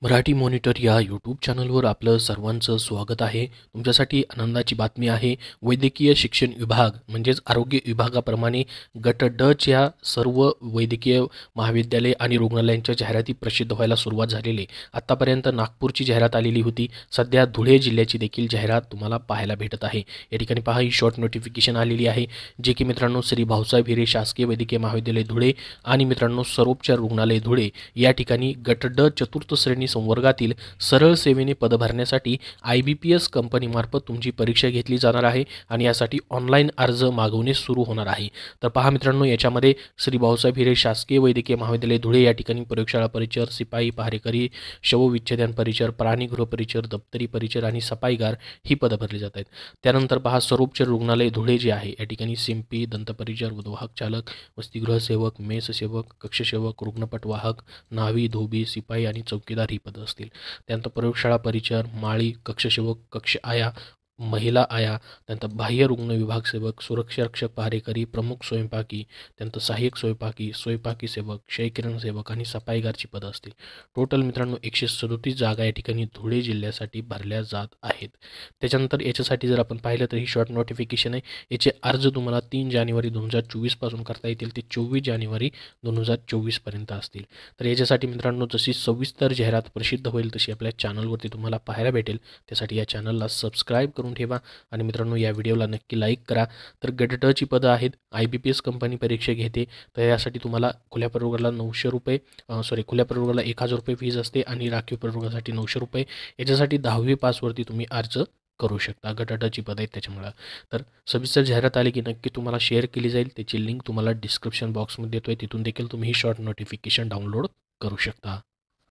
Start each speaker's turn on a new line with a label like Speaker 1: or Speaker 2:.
Speaker 1: Marathi monitor या YouTube चॅनलवर आपलं सर्वांचं स्वागत आहे। तुमच्यासाठी आनंदाची बातमी आहे। वैद्यकीय शिक्षण विभाग म्हणजेच आरोग्य विभागाप्रमाणे गट ड च्या सर्व वैद्यकीय महाविद्यालय आणि रुग्णालयांच्या जाहिराती प्रसिद्ध व्हायला सुरुवात झालेली आहे। आतापर्यंत नागपूरची जाहिरात आलेली होती, सध्या धुळे जिल्ह्याची देखील जाहिरात तुम्हाला पाहायला भेटत आहे। या ठिकाणी पहा, ही शॉर्ट नोटिफिकेशन आलेली आहे, जे की मित्रांनो श्री भाऊसाहेब हिरे शासकीय वैद्यकीय महाविद्यालय धुळे आणि मित्रांनो सर्वोपचार रुग्णालय धुळे या ठिकाणी गट ड चतुर्थ श्रेणी संवर्गातील सरळ सेवेने पद भरण्यासाठी IBPS कंपनीमार्फत तुमची परीक्षा घेतली जाणार आहे आणि यासाठी ऑनलाईन अर्ज मागवणे सुरू होणार आहे। तर पहा मित्रांनो, याच्यामध्ये श्री भाऊसाहेब हिरे शासकीय वैद्यकीय महाविद्यालय धुळे या ठिकाणी प्रयोगशाळा परिचर, सिपाई पहारेकरी, शवविच्छेदन परिचर, प्राणीगृह परिचर, दप्तरी परिचर आणि सफाईगार ही पद भरली जात आहेत। त्यानंतर पहा, सर्वोपचार रुग्णालय धुळे जे आहे या ठिकाणी सिंपी, दंतपरिचर, उद्वाहक चालक, वसतिगृह सेवक, मेस सेवक, कक्षसेवक, रुग्णपटवाहक, न्हावी, धोबी, सिपाई आणि चौकीदार ही पदं असतील। त्यानंतर प्रयोगशाळा परिचर, माळी, कक्षसेवक, कक्ष आया, महिला आया, त्यानंतर बाह्य रुग्ण विभाग सेवक, सुरक्षा रक्षक पहारेकरी, प्रमुख स्वयंपाकी, त्यानंतर सहाय्यक स्वयंपाकी, स्वयंपाकी सेवक, क्षयकिरण सेवक आणि सफाईगारची पदं असतील। टोटल मित्रांनो 137 जागा या ठिकाणी धुळे जिल्ह्यासाठी भरल्या जात आहेत। त्याच्यानंतर याच्यासाठी जर आपण पाहिलं तर ही शॉर्ट नोटिफिकेशन आहे। याचे अर्ज तुम्हाला 3 जानेवारी 2024 पासून करता येतील, ते 24 जानेवारी 2024 पर्यंत असतील। तर याच्यासाठी मित्रांनो जशी सविस्तर जाहिरात प्रसिद्ध होईल तशी आपल्या चॅनलवरती तुम्हाला पाहायला भेटेल। त्यासाठी या चॅनलला सबस्क्राईब करून ठेवा आणि मित्रांनो या व्हिडिओला नक्की लाईक करा। तर गट ड ची पदं आहेत, IBPS कंपनी परीक्षा घेते, तर यासाठी तुम्हाला खुल्या प्रवर्गाला 900 रुपये खुल्या प्रवर्गाला 1000 रुपये फीज असते आणि राखीव प्रवर्गासाठी 900 रुपये। याच्यासाठी 10वी पासवरती तुम्ही अर्ज करू शकता। गट ड ची पदं आहेत त्याच्यामुळे। तर सविस्तर जाहिरात आली की नक्की तुम्हाला शेअर केली जाईल, त्याची लिंक तुम्हाला डिस्क्रिप्शन बॉक्समध्ये देतोय, तिथून देखील तुम्ही ही शॉर्ट नोटिफिकेशन डाउनलोड करू शकता।